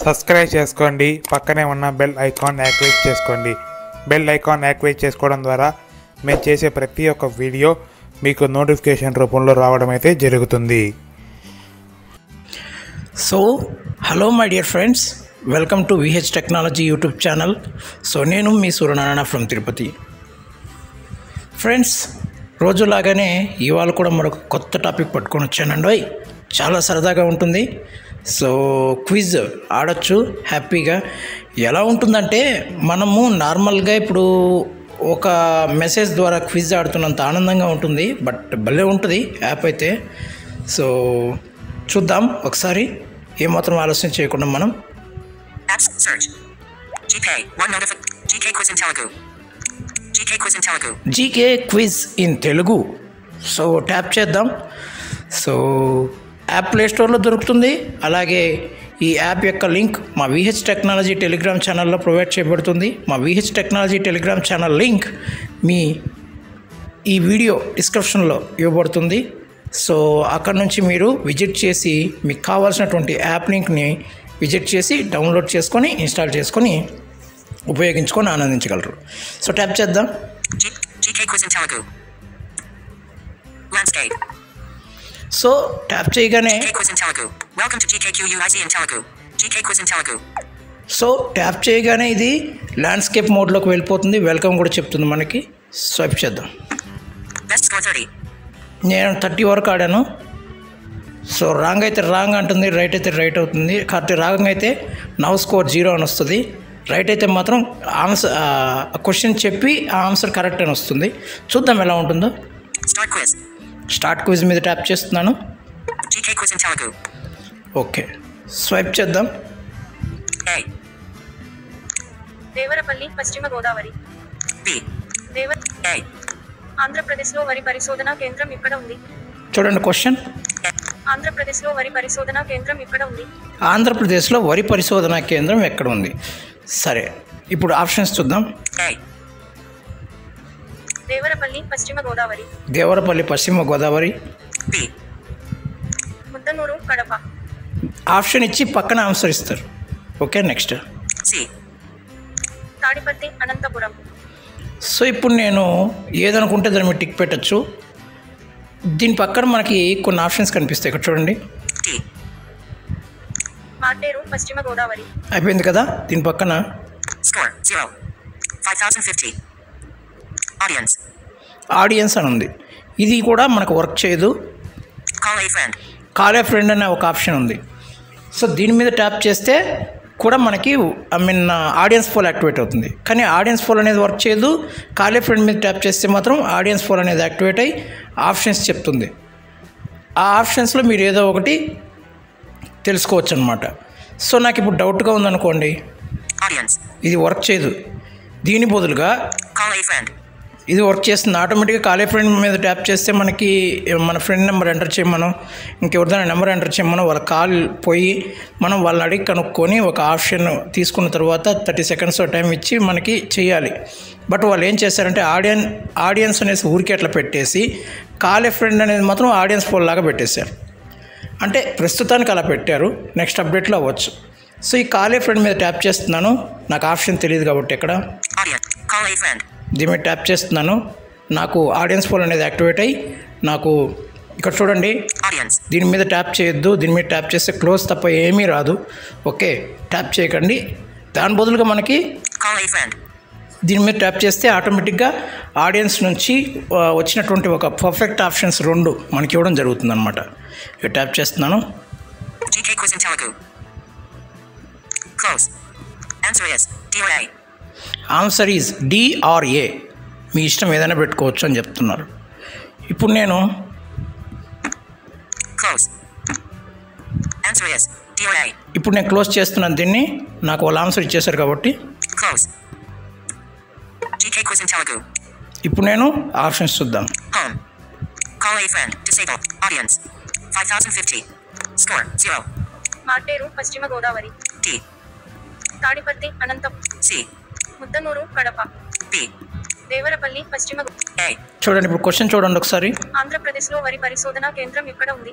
Subscribe చేసుకోండి. పక్కనే ఉన్న బెల్ ఐకాన్ యాక్టివేట్ చేసుకోండి. బెల్ ఐకాన్ యాక్టివేట్ చేసుకోవడం ద్వారా మేము చేసే ప్రతి ఒక్క వీడియో మీకు నోటిఫికేషన్ రూపంలో రావడం అయితే జరుగుతుంది. So hello my dear friends, welcome to VH technology YouTube channel. So నేను మీ సూర్యనారాయణ ఫ్రమ్ తిరుపతి. ఫ్రెండ్స్, రోజులాగానే ఇవాళ కూడా మరొక కొత్త టాపిక్ పట్టుకొని వచ్చానండి. చాలా సరదాగా ఉంటుంది. సో క్విజ్ ఆడొచ్చు హ్యాపీగా. ఎలా ఉంటుందంటే, మనము నార్మల్గా ఇప్పుడు ఒక మెసేజ్ ద్వారా క్విజ్ ఆడుతున్నంత ఆనందంగా ఉంటుంది, బట్ భలే ఉంటుంది యాప్ అయితే. సో చూద్దాం ఒకసారి, ఏమాత్రం ఆలోచన చేయకుండా మనం GK quiz in Telugu so tap చేద్దాం. సో యాప్ ప్లేస్టోర్లో దొరుకుతుంది. అలాగే ఈ యాప్ యొక్క లింక్ మా విహెచ్ టెక్నాలజీ టెలిగ్రామ్ ఛానల్లో ప్రొవైడ్ చేయబడుతుంది. మా VH technology Telegram channel link మీ ఈ వీడియో డిస్క్రిప్షన్లో ఇవ్వబడుతుంది. సో అక్కడ నుంచి మీరు విజిట్ చేసి మీకు కావాల్సినటువంటి యాప్ లింక్ని విజిట్ చేసి డౌన్లోడ్ చేసుకొని ఇన్స్టాల్ చేసుకొని ఉపయోగించుకొని ఆనందించగలరు. సో ట్యాప్ చేద్దాం. సో ట్యాప్ చేయగానే ఇది ల్యాండ్స్కేప్ మోడ్లోకి వెళ్ళిపోతుంది. వెల్కమ్ కూడా చెప్తుంది మనకి. స్వైప్ చేద్దాం. నేను 30 వరకు ఆడాను. సో రాంగ్ అయితే రాంగ్ అంటుంది, రైట్ అయితే రైట్ అవుతుంది. కరెక్ట్ రాంగ్ అయితే నవ్ స్కోర్ 0 అని వస్తుంది. రైట్ అయితే మాత్రం ఆన్సర్ క్వశ్చన్ చెప్పి ఆ ఆన్సర్ కరెక్ట్ అని వస్తుంది. చూద్దాం ఎలా ఉంటుందో. స్టార్ట్ క్విజ్ మీద ట్యాప్ చేస్తున్నాను. ఓకే, స్వైప్ చేద్దాం. దేవరపల్లి, పశ్చిమ గోదావరి. ఆంధ్రప్రదేశ్లో వరి పరిశోధనా కేంద్రం ఇక్కడ ఉంది. చూడండి క్వశ్చన్. ఆంధ్రప్రదేశ్లో వరి పరిశోధనా కేంద్రం ఇక్కడ ఉంది. ఆంధ్రప్రదేశ్లో వరి పరిశోధనా కేంద్రం ఎక్కడ ఉంది? సరే, ఇప్పుడు ఆప్షన్స్ చూద్దాం. దేవరపల్లి, పశ్చిమ గోదావరి. దేవరపల్లి, పశ్చిమ గోదావరి. ముద్దనూరు, కడప. ఆప్షన్ ఇచ్చి పక్కన ఆన్సర్ ఇస్తారు. Okay, next. Tadipatri, Anantapuram. So ఇప్పుడు నేను ఏదనుకుంటే దాన్ని మీరు టిక్ పెట్టచ్చు. దీని పక్కన మనకి కొన్ని ఆప్షన్స్ కనిపిస్తాయి. ఇక్కడ చూడండి. మార్టేరు, పశ్చిమ గోదావరి. అయిపోయింది కదా. దీని పక్కన ఆడియన్స్ అని ఉంది. ఇది కూడా మనకు వర్క్ చేయదు. కాల్ ఏ ఫ్రెండ్ అనే ఒక ఆప్షన్ ఉంది. సో దీని మీద ట్యాప్ చేస్తే కూడా మనకి ఆడియన్స్ పోల్ యాక్టివేట్ అవుతుంది. కానీ ఆడియన్స్ పోల్ అనేది వర్క్ చేయదు. కాల్ ఏ ఫ్రెండ్ మీద ట్యాప్ చేస్తే మాత్రం ఆడియన్స్ పోల్ అనేది యాక్టివేట్ అయ్యి ఆప్షన్స్ చెప్తుంది. ఆ ఆప్షన్స్లో మీరు ఏదో ఒకటి తెలుసుకోవచ్చు అనమాట. సో నాకు ఇప్పుడు డౌట్గా ఉందనుకోండి, ఇది వర్క్ చేయదు. దీని బదులుగా ఇది వర్క్ చేస్తుంది. ఆటోమేటిక్గా కాల్ ఏ ఫ్రెండ్ మీద ట్యాప్ చేస్తే మనకి మన ఫ్రెండ్ నెంబర్ ఎంటర్ చేయమనో ఇంకెవరిదైనా నెంబర్ ఎంటర్ చేయమనో వాళ్ళ కాల్ పోయి మనం వాళ్ళని అడిగి కనుక్కొని ఒక ఆప్షన్ తీసుకున్న తర్వాత 30 సెకండ్స్ టైం ఇచ్చి మనకి చేయాలి. బట్ వాళ్ళు ఏం చేస్తారంటే ఆడియన్స్ అనేసి ఊరికే అట్లా పెట్టేసి కాల్ ఏ ఫ్రెండ్ అనేది మాత్రం ఆడియన్స్ పోల్ లాగా పెట్టేశారు. అంటే ప్రస్తుతానికి అలా పెట్టారు, నెక్స్ట్ అప్డేట్లో అవ్వచ్చు. సో ఈ కాల్ ఏ ఫ్రెండ్ మీద ట్యాప్ చేస్తున్నాను. నాకు ఆప్షన్ తెలియదు కాబట్టి ఇక్కడ దీని మీద ట్యాప్ చేస్తున్నాను. నాకు ఆడియన్స్ పోల్ అనేది యాక్టివేట్ అయ్యి నాకు ఇక్కడ చూడండి, దీని మీద ట్యాప్ చేయొద్దు. దీని మీద ట్యాప్ చేస్తే క్లోజ్ తప్ప ఏమీ రాదు. ఓకే, ట్యాప్ చేయకండి. దాని బదులుగా మనకి దీని మీద ట్యాప్ చేస్తే ఆటోమేటిక్గా ఆడియన్స్ నుంచి వచ్చినటువంటి ఒక పర్ఫెక్ట్ ఆప్షన్స్ 2 మనకి ఇవ్వడం జరుగుతుంది అనమాట. ట్యాప్ చేస్తున్నాను. Answer is D or A. మీ ఇష్టం ఏదైనా పెట్టుకోవచ్చు అని చెప్తున్నారు. ఇప్పుడు నేను క్లోజ్ చేస్తున్నాను దీన్ని. నాకు వాళ్ళు ఆన్సర్ ఇచ్చేశారు కాబట్టి ఇప్పుడు నేను ఆప్షన్స్ చూద్దాం. మార్టేరు, పశ్చిమ గోదావరి. తాడిపత్రి, అనంతపురం. ముద్దనూరు, కడప. దేవరపల్లి, పశ్చిమ. చూడండి ఇప్పుడు క్వశ్చన్ చూడండి ఒకసారి. ఆంధ్రప్రదేశ్లో వరి పరిశోధనా కేంద్రం ఇక్కడ ఉంది.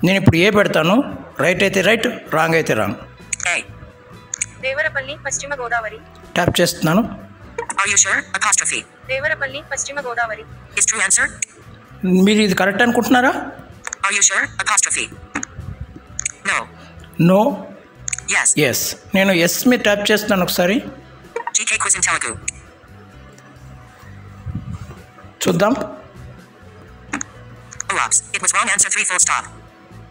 నేను ఇప్పుడు ఏ పెడతాను, రైట్ అయితే రైట్, రాంగ్ అయితే రాంగ్. దేవరపల్లి పశ్చిమ గోదావరి. ట్యాప్ చేస్తున్నాను. Are you sure? Apostrophe. Devarapalli పశ్చిమ గోదావరి. Is true answer? మీరు ఇది కరెక్ట్ అనుకుంటున్నారా? Are you sure? Apostrophe. No. No. Yes. Yes. నేను ఎస్ మీద ట్యాప్ చేస్తున్నాను ఒకసారి. GK quiz in Telugu. చూద్దాం. Oops. It was wrong answer 3 full stop.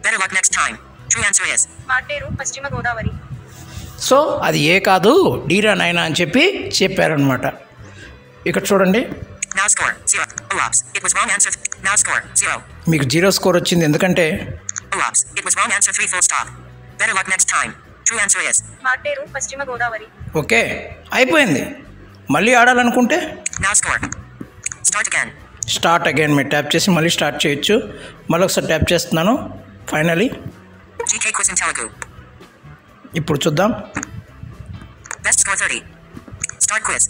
Better luck next time. True answer is. Marteru పశ్చిమ Godavari. So అది ఏ కాదు డీరా నైనా అని చెప్పారనమాట. ఇక్కడ చూడండి. Now score 0. Oops. It was wrong answer. Now score 0. మీకు 0 స్కోర్ వచ్చింది ఎందుకంటే Oops. It was wrong answer 3 full stop. Better luck next time. True answer is. Marteru పశ్చిమ గోదావరి. ఓకే అయిపోయింది. మళ్ళీ ఆడాలనుకుంటే Now score. Start again. Start again మీరు tap చేసి మళ్ళీ start చేయొచ్చు. మళ్ళీ ఒకసారి ట్యాప్ చేస్తున్నాను. Finally GK quiz in Telugu. ఇప్పుడు చూద్దాం. Best score 30. Start quiz.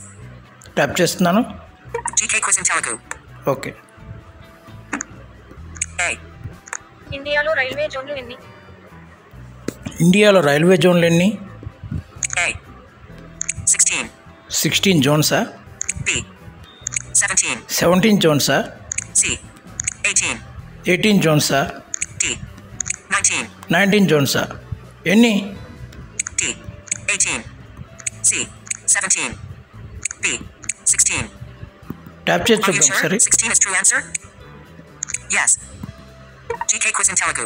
Tap చేస్తున్నాను. GK quiz in Telugu. Okay. A. ఇండియాలో రైల్వే జోన్లు ఎన్ని? ఇండియాలో రైల్వే జోన్లు ఎన్ని? A. 16. 16 జోన్సా? B. 17. 17 జోన్సా? C. 18. 18 జోన్సా? D. 19. 19 జోన్సా? ఎన్ని? D. 18. C. 17. B. 16. ట్యాప్ చేసి Are you చూద్దాం sure? సరే. 16 is true answer? Yes. GK quiz in Telugu.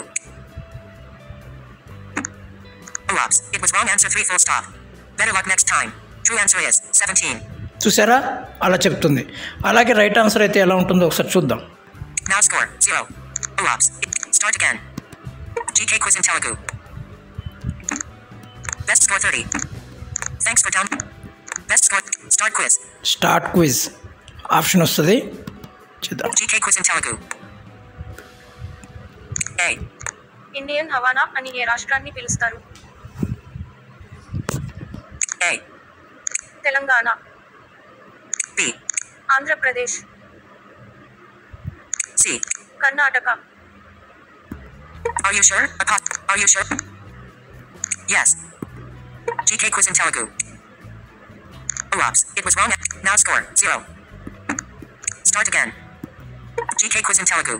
Oops. It was wrong answer 3 full stop. Better luck next time. True answer is 17. చూసారా అలా చెప్తుంది. అలాగే right answer అయితే ఎలా ఉంటుందో ఒకసారి చూద్దాం. Now score 0. Oops. Start again. GK quiz in Telugu. Best score 30. Thanks for down. Best score. Start quiz. Start quiz option వస్తుంది. చూద్దాం. GK quiz in Telugu. A. Indian Havana అని ఏ రాష్ట్రాన్ని పిలుస్తారు? A. Telangana. B. Andhra Pradesh. C. Karnataka. Are you sure? Are you sure? Yes. GK quiz in Telugu. Oops. It was wrong. Now score 0. Start again. GK quiz in Telugu.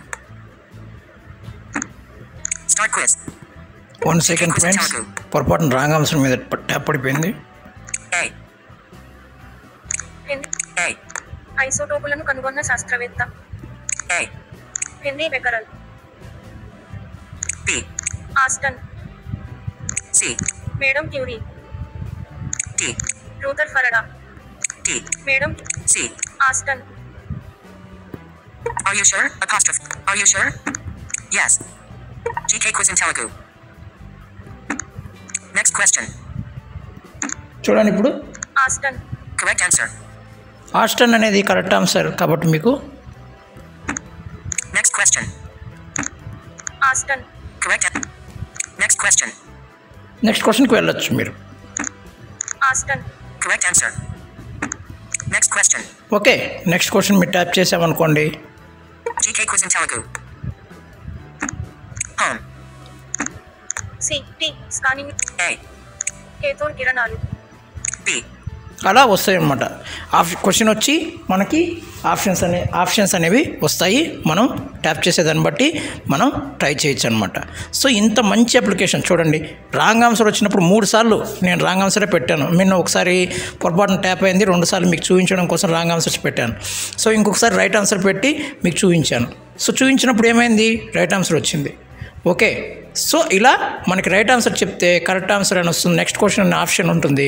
Start quiz. 1 second friends. పొరపాటున wrong answer మీద tap పడిపోయింది. A. A. ఐసోటోపులను కనుగొన్న శాస్త్రవేత్త? A. Henry Becquerel. B. Aston. C. Madam Curie. D. Rutherford. D. Madam. C. Aston. Are you sure? Apostrophe. Are you sure? Yes. GK quiz in Telugu. Next question. చూడండి ఇప్పుడు. ఆస్టన్. Correct answer. ఆస్టన్ అనేది correct answer కాబట్టి మీకు. Next question. ఆస్టన్. Correct. Next question. Next క్వశ్చన్కి వెళ్ళొచ్చు మీరు. ఆస్టన్. Correct answer. Next question. Okay next question మీరు ట్యాప్ చేసామనుకోండి. GK quiz in Telugu. Home. C. T. Scanning. A. Cathode కిరణాలు. B. అలా వస్తాయి అన్నమాట. క్వశ్చన్ వచ్చి మనకి ఆప్షన్స్ అనేవి వస్తాయి. మనం ట్యాప్ చేసేదాన్ని బట్టి మనం ట్రై చేయొచ్చు అనమాట. సో ఇంత మంచి అప్లికేషన్ చూడండి. రాంగ్ ఆన్సర్ వచ్చినప్పుడు 3 సార్లు నేను రాంగ్ ఆన్సరే పెట్టాను. నేను ఒకసారి పొరపాటున ట్యాప్ అయింది, 2 సార్లు మీకు చూపించడం కోసం రాంగ్ ఆన్సర్స్ పెట్టాను. సో ఇంకొకసారి రైట్ ఆన్సర్ పెట్టి మీకు చూపించాను. సో చూపించినప్పుడు ఏమైంది, రైట్ ఆన్సర్ వచ్చింది. ఓకే సో ఇలా మనకి రైట్ ఆన్సర్ చెప్తే కరెక్ట్ ఆన్సర్ అని వస్తుంది. నెక్స్ట్ క్వశ్చన్ అనే ఆప్షన్ ఉంటుంది.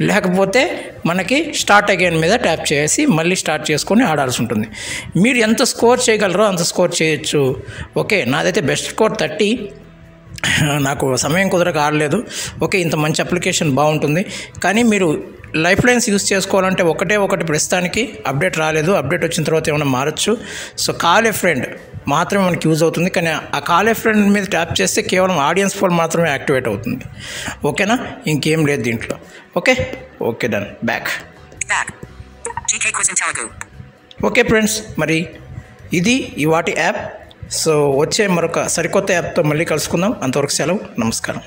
లేకపోతే మనకి స్టార్ట్ అగైన్ మీద ట్యాప్ చేసి మళ్ళీ స్టార్ట్ చేసుకొని ఆడాల్సి ఉంటుంది. మీరు ఎంత స్కోర్ చేయగలరో అంత స్కోర్ చేయొచ్చు. ఓకే నాదైతే బెస్ట్ స్కోర్ 30. నాకు సమయం కుదరక ఆడలేదు. ఓకే ఇంత మంచి అప్లికేషన్ బాగుంటుంది. కానీ మీరు లైఫ్ లైన్స్ యూస్ చేసుకోవాలంటే ఒకటి ప్రస్తుతానికి అప్డేట్ రాలేదు. అప్డేట్ వచ్చిన తర్వాత ఏమైనా మారచ్చు. సో కాల్ ఏ ఫ్రెండ్ మాత్రమే మనకి యూజ్ అవుతుంది. కానీ ఆ కాల్ ఏ ఫ్రెండ్ మీద ట్యాప్ చేస్తే కేవలం ఆడియన్స్ పోల్ మాత్రమే యాక్టివేట్ అవుతుంది. ఓకేనా, ఇంకేం లేదు దీంట్లో. Okay done. Back. GK quiz in Telugu. Okay friends, మరి ఇది ఇవాటి యాప్. సో వచ్చే మరొక సరికొత్త యాప్తో మళ్ళీ కలుసుకుందాం. అంతవరకు సెలవు, నమస్కారం.